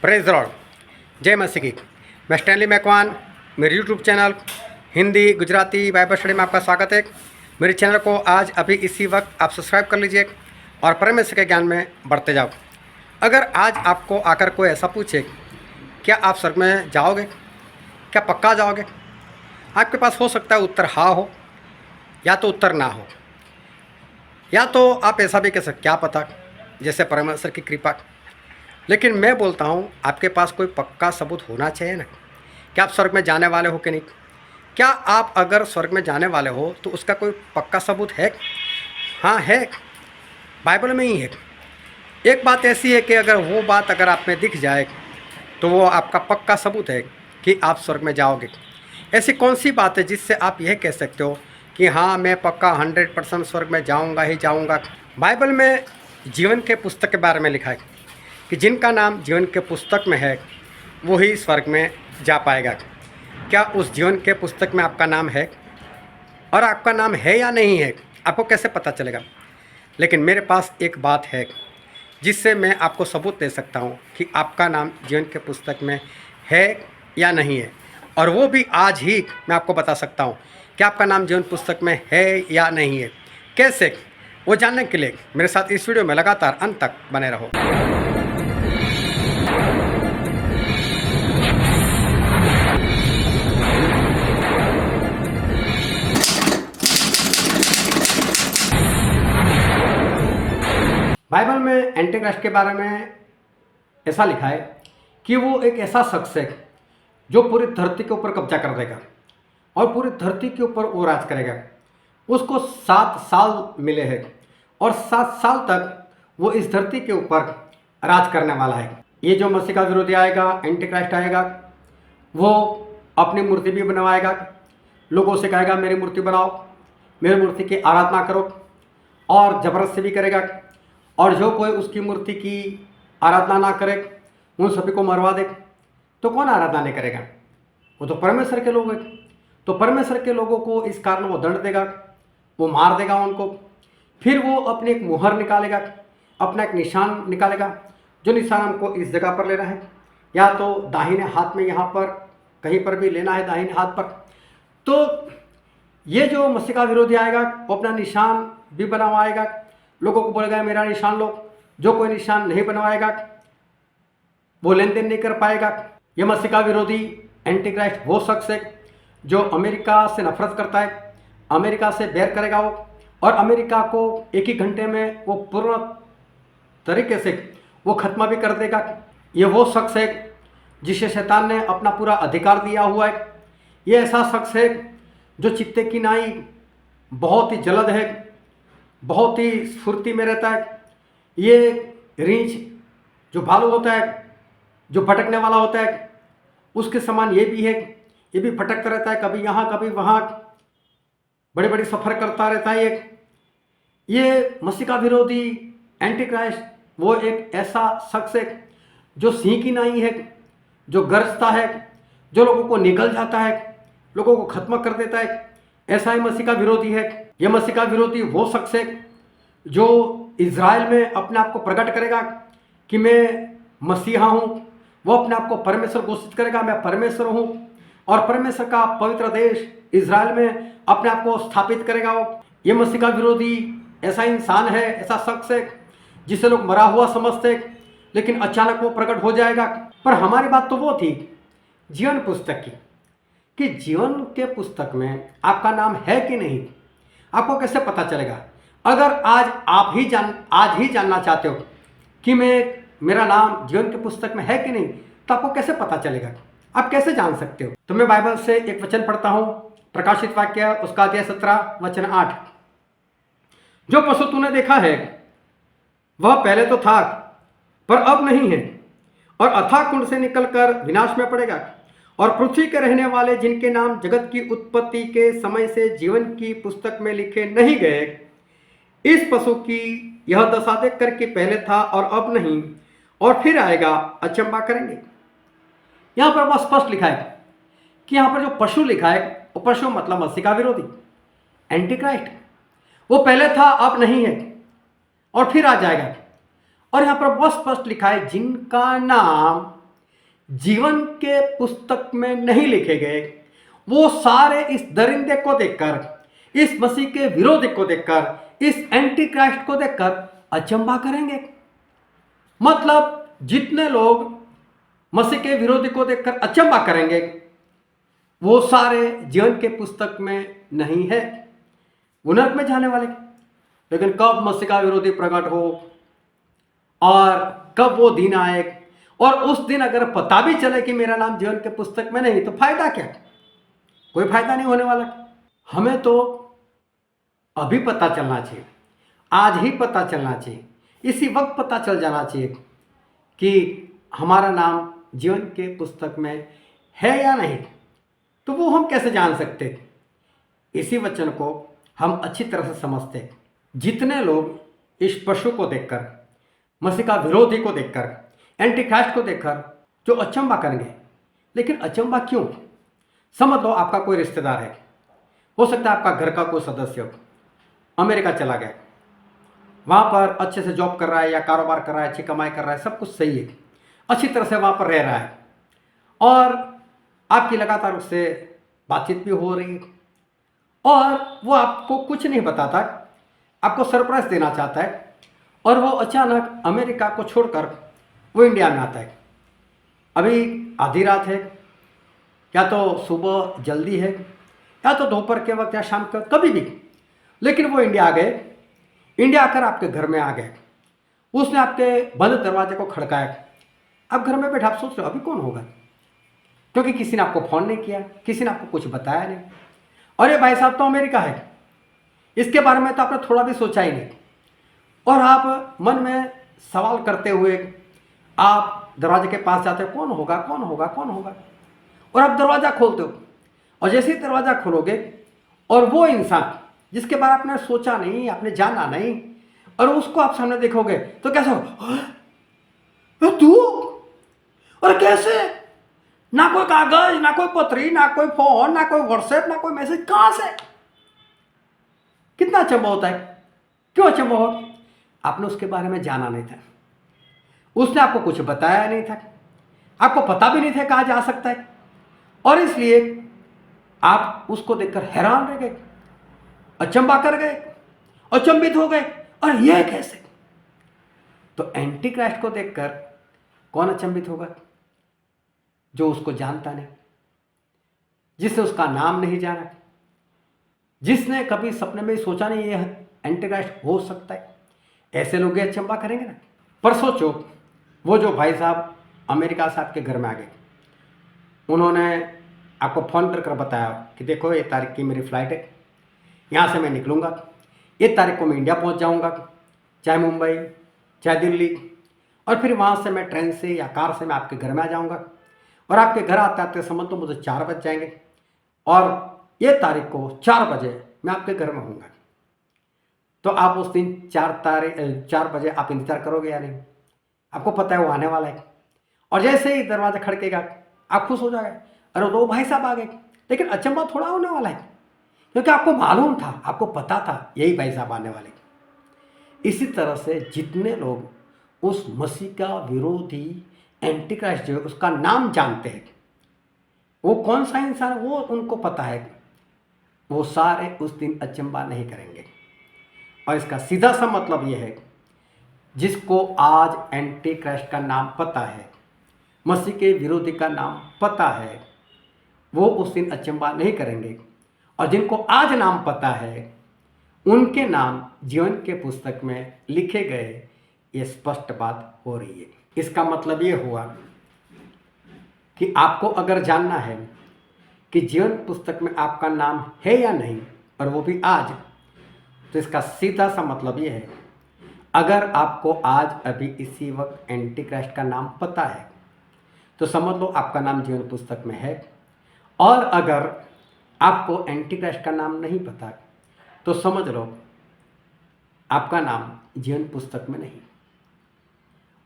Praise Lord, जय मसीह की। मैं स्टैनली मैकवान, मेरे YouTube channel Hindi Gujarati Bible study में आपका स्वागत है। मेरे चैनल को आज अभी इसी वक्त आप सब्सक्राइब कर लीजिए और परमेश्वर के ज्ञान में बढ़ते जाओ। अगर आज आपको आकर कोई ऐसा पूछे क्या आप स्वर्ग में जाओगे, क्या पक्का जाओगे, आपके पास हो सकता है उत्तर हाँ हो या तो उत्तर ना हो, या तो आप ऐसा भी कह सकते क्या पता, जैसे परमेश्वर की कृपा। लेकिन मैं बोलता हूँ आपके पास कोई पक्का सबूत होना चाहिए ना, क्या आप स्वर्ग में जाने वाले हो कि नहीं। क्या आप अगर स्वर्ग में जाने वाले हो तो उसका कोई पक्का सबूत है? हाँ है, बाइबल में ही है। एक बात ऐसी है कि अगर वो बात अगर आप में दिख जाए तो वो आपका पक्का सबूत है कि आप स्वर्ग में जाओगे। ऐसी कौन सी बात है जिससे आप यह कह सकते हो कि हाँ मैं पक्का 100% स्वर्ग में जाऊँगा ही जाऊँगा। बाइबल में जीवन के पुस्तक के बारे में लिखा है कि जिनका नाम जीवन के पुस्तक में है वो ही स्वर्ग में जा पाएगा। क्या उस जीवन के पुस्तक में आपका नाम है? और आपका नाम है या नहीं है आपको कैसे पता चलेगा? लेकिन मेरे पास एक बात है जिससे मैं आपको सबूत दे सकता हूँ कि आपका नाम जीवन के पुस्तक में है या नहीं है, और वो भी आज ही मैं आपको बता सकता हूँ कि आपका नाम जीवन पुस्तक में है या नहीं है। कैसे, वो जानने के लिए मेरे साथ इस वीडियो में लगातार अंत तक बने रहो। बाइबल में एंटीक्राइस्ट के बारे में ऐसा लिखा है कि वो एक ऐसा शख्स है जो पूरी धरती के ऊपर कब्जा कर देगा और पूरी धरती के ऊपर वो राज करेगा। उसको 7 साल मिले हैं और 7 साल तक वो इस धरती के ऊपर राज करने वाला है। ये जो मसीह का विरोधी आएगा, एंटीक्राइस्ट आएगा, वो अपनी मूर्ति भी बनवाएगा, लोगों से कहेगा मेरी मूर्ति बनाओ, मेरी मूर्ति की आराधना करो, और ज़बरदस्ती भी करेगा। और जो कोई उसकी मूर्ति की आराधना ना करे उन सभी को मरवा दे। तो कौन आराधना नहीं करेगा? वो तो परमेश्वर के लोग हैं। तो परमेश्वर के लोगों को इस कारण वो दंड देगा, वो मार देगा उनको। फिर वो अपनी एक मुहर निकालेगा, अपना एक निशान निकालेगा, जो निशान हमको इस जगह पर लेना है, या तो दाहिने हाथ में यहाँ पर कहीं पर भी लेना है, दाहिने हाथ पर। तो ये जो मसीह का विरोधी आएगा वो अपना निशान भी बनवाएगा, लोगों को बोलेगा मेरा निशान लो। जो कोई निशान नहीं बनवाएगा वो लेन देन नहीं कर पाएगा। ये मसीह का विरोधी एंटीक्राइस्ट वो शख्स है जो अमेरिका से नफरत करता है, अमेरिका से बैर करेगा वो, और अमेरिका को एक ही घंटे में वो पूर्ण तरीके से वो खत्म भी कर देगा। ये वो शख्स है जिसे शैतान ने अपना पूरा अधिकार दिया हुआ है। ये ऐसा शख्स है जो चित्ते की नाई बहुत ही जल्द है, बहुत ही स्फूर्ति में रहता है। ये रींछ जो भालू होता है, जो भटकने वाला होता है, उसके समान ये भी है। ये भी भटकता रहता है, कभी यहाँ कभी वहाँ, बड़े बड़े सफ़र करता रहता है। ये मसीह का विरोधी एंटीक्राइस्ट वो एक ऐसा शख्स है जो सिंह की नाई है, जो गरजता है, जो लोगों को निगल जाता है, लोगों को खत्म कर देता है। ऐसा ही मसीह का विरोधी है। यह मसीह का विरोधी वो शख्स है जो इज़राइल में अपने आप को प्रकट करेगा कि मैं मसीहा हूँ। वो अपने आप को परमेश्वर घोषित करेगा, मैं परमेश्वर हूँ, और परमेश्वर का पवित्र देश इज़राइल में अपने आप को स्थापित करेगा। ये मसीह का विरोधी ऐसा इंसान है, ऐसा शख्स है जिसे लोग मरा हुआ समझते, लेकिन अचानक वो प्रकट हो जाएगा। पर हमारी बात तो वो थी जीवन पुस्तक की, कि जीवन के पुस्तक में आपका नाम है कि नहीं। आपको कैसे पता चलेगा? अगर आज ही जानना चाहते हो कि मेरा नाम जीवन के पुस्तक में है कि नहीं, तो आपको कैसे पता चलेगा? आप कैसे जान सकते हो? तो मैं बाइबल से एक वचन पढ़ता हूँ, प्रकाशित वाक्य उसका अध्याय 17 वचन 8। जो पशु तूने देखा है वह पहले तो था पर अब नहीं है, और अथाह कुंड से निकलकर विनाश में पड़ेगा। और पृथ्वी के रहने वाले जिनके नाम जगत की उत्पत्ति के समय से जीवन की पुस्तक में लिखे नहीं गए, इस पशु की यह दशा देख कर कि पहले था और अब नहीं और फिर आएगा, अचंभा करेंगे। यहाँ पर वह स्पष्ट लिखा है कि यहाँ पर जो पशु लिखा है वो पशु मतलब मसीह का विरोधी एंटीक्राइस्ट। वो पहले था अब नहीं है और फिर आ जाएगा। और यहाँ पर बहुत स्पष्ट लिखा है जिनका नाम जीवन के पुस्तक में नहीं लिखे गए, वो सारे इस दरिंदे को देखकर, इस मसीह के विरोधी को देखकर, इस एंटी क्राइस्ट को देखकर अचंभा करेंगे। मतलब जितने लोग मसीह के विरोधी को देखकर अचंभा करेंगे, वो सारे जीवन के पुस्तक में नहीं है, वो नरक में जाने वाले। लेकिन कब मसीह का विरोधी प्रकट हो और कब वो दिन आए, और उस दिन अगर पता भी चले कि मेरा नाम जीवन के पुस्तक में नहीं, तो फायदा क्या? कोई फायदा नहीं होने वाला। हमें तो अभी पता चलना चाहिए, आज ही पता चलना चाहिए, इसी वक्त पता चल जाना चाहिए कि हमारा नाम जीवन के पुस्तक में है या नहीं। तो वो हम कैसे जान सकते? इसी वचन को हम अच्छी तरह से समझते। जितने लोग इस पशु को देखकर, मसीह का विरोधी को देखकर, एंटी क्राइस्ट को देखकर जो अचंभा करेंगे, लेकिन अचंभा क्यों? समझ लो आपका कोई रिश्तेदार है, हो सकता है आपका घर का कोई सदस्य हो, अमेरिका चला गया, वहाँ पर अच्छे से जॉब कर रहा है या कारोबार कर रहा है, अच्छी कमाई कर रहा है, सब कुछ सही है, अच्छी तरह से वहाँ पर रह रहा है, और आपकी लगातार उससे बातचीत भी हो रही है, और वो आपको कुछ नहीं बताता, आपको सरप्राइज देना चाहता है, और वो अचानक अमेरिका को छोड़कर वो इंडिया में आता है। अभी आधी रात है, या तो सुबह जल्दी है, या तो दोपहर के वक्त या शाम के वक्त, कभी भी, लेकिन वो इंडिया आ गए। इंडिया आकर आपके घर में आ गए, उसने आपके बंद दरवाजे को खड़काया। आप घर में बैठे आप सोच रहे हो अभी कौन होगा, क्योंकि किसी ने आपको फ़ोन नहीं किया, किसी ने आपको कुछ बताया नहीं, और ये भाई साहब तो अमेरिका है, इसके बारे में तो आपने थोड़ा भी सोचा ही नहीं, और आप मन में सवाल करते हुए आप दरवाजे के पास जाते हो, कौन होगा कौन होगा कौन होगा, और आप दरवाज़ा खोलते हो, और जैसे ही दरवाज़ा खोलोगे और वो इंसान जिसके बारे में आपने सोचा नहीं, आपने जाना नहीं, और उसको आप सामने देखोगे तो कैसा हो, तू, और कैसे? ना कोई कागज, ना कोई पत्री, ना कोई फोन, ना कोई व्हाट्सएप, ना कोई मैसेज, कहां से? कितना अचंभा होता है। क्यों अचंभा हो? आपने उसके बारे में जाना नहीं था, उसने आपको कुछ बताया नहीं था, आपको पता भी नहीं था कहाँ जा सकता है, और इसलिए आप उसको देखकर हैरान रह गए, अचंभा कर गए, अचंभित हो गए, और यह कैसे? तो एंटी क्राइस्ट को देखकर कौन अचंभित होगा? जो उसको जानता नहीं, जिसने उसका नाम नहीं जाना, जिसने कभी सपने में सोचा नहीं यह एंटी क्राइस्ट हो सकता है। ऐसे लोग अचंभा करेंगे ना। पर सोचो, वो जो भाई साहब अमेरिका से आपके घर में आ गए, उन्होंने आपको फ़ोन कर बताया कि देखो ये तारीख की मेरी फ़्लाइट है, यहाँ से मैं निकलूँगा, ये तारीख को मैं इंडिया पहुँच जाऊँगा, चाहे मुंबई चाहे दिल्ली, और फिर वहाँ से मैं ट्रेन से या कार से मैं आपके घर में आ जाऊँगा, और आपके घर आते आते समझ तो मुझे 4 बज जाएंगे, और ये तारीख को 4 बजे मैं आपके घर में होऊंगा। तो आप उस दिन 4 बजे आप इंतज़ार करोगे या नहीं? आपको पता है वो आने वाला है, और जैसे ही दरवाज़ा खड़केगा आप खुश हो जाओगे, अरे दो भाई साहब आ गए। लेकिन अचंभा थोड़ा होने वाला है, क्योंकि आपको मालूम था, आपको पता था यही भाई साहब आने वाले। इसी तरह से जितने लोग उस मसीह का विरोधी एंटी क्राइस्ट जो है उसका नाम जानते हैं, वो कौन सा इंसान है वो उनको पता है, वो सारे उस दिन अचंभा नहीं करेंगे। और इसका सीधा सा मतलब ये है, जिसको आज एंटी क्राइस्ट का नाम पता है, मसीह के विरोधी का नाम पता है, वो उस दिन अचंभा नहीं करेंगे। और जिनको आज नाम पता है, उनके नाम जीवन के पुस्तक में लिखे गए, ये स्पष्ट बात हो रही है। इसका मतलब ये हुआ कि आपको अगर जानना है कि जीवन पुस्तक में आपका नाम है या नहीं, और वो भी आज, तो इसका सीधा सा मतलब ये है, अगर आपको आज अभी इसी वक्त एंटी क्राइस्ट का नाम पता है तो समझ लो आपका नाम जीवन पुस्तक में है, और अगर आपको एंटी क्राइस्ट का नाम नहीं पता तो समझ लो आपका नाम जीवन पुस्तक में नहीं।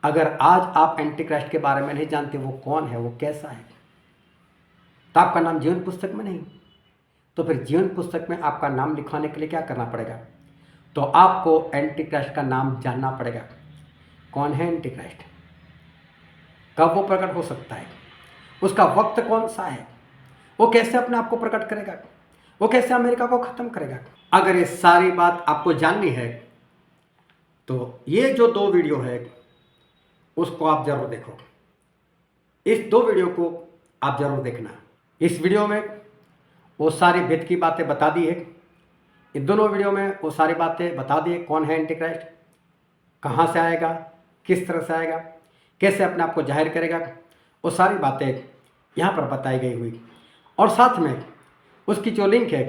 अगर आज आप एंटी क्राइस्ट के बारे में नहीं जानते वो कौन है, वो कैसा है, तो आपका नाम जीवन पुस्तक में नहीं। तो फिर जीवन पुस्तक में आपका नाम लिखवाने के लिए क्या करना पड़ेगा? तो आपको एंटी क्राइस्ट का नाम जानना पड़ेगा। कौन है एंटी क्राइस्ट, कब वो प्रकट हो सकता है, उसका वक्त कौन सा है, वो कैसे अपने आप को प्रकट करेगा, वो कैसे अमेरिका को ख़त्म करेगा। अगर ये सारी बात आपको जाननी है तो ये जो 2 वीडियो है उसको आप ज़रूर देखो। इस 2 वीडियो को आप ज़रूर देखना। इस वीडियो में वो सारी वेद की बातें बता दी है। इन दोनों वीडियो में वो सारी बातें बता दी है, कौन है एंटी क्राइस्ट, कहाँ से आएगा, किस तरह से आएगा, कैसे अपने आप को जाहिर करेगा, वो सारी बातें यहाँ पर बताई गई हुई। और साथ में उसकी जो लिंक है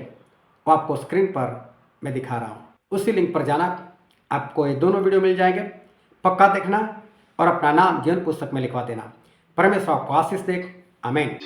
वो आपको स्क्रीन पर मैं दिखा रहा हूँ। उसी लिंक पर जाना, आपको ये दोनों वीडियो मिल जाएंगे। पक्का देखना और अपना नाम जीवन पुस्तक में लिखवा देना। परमेश्वर आपको आशीष दे। आमीन।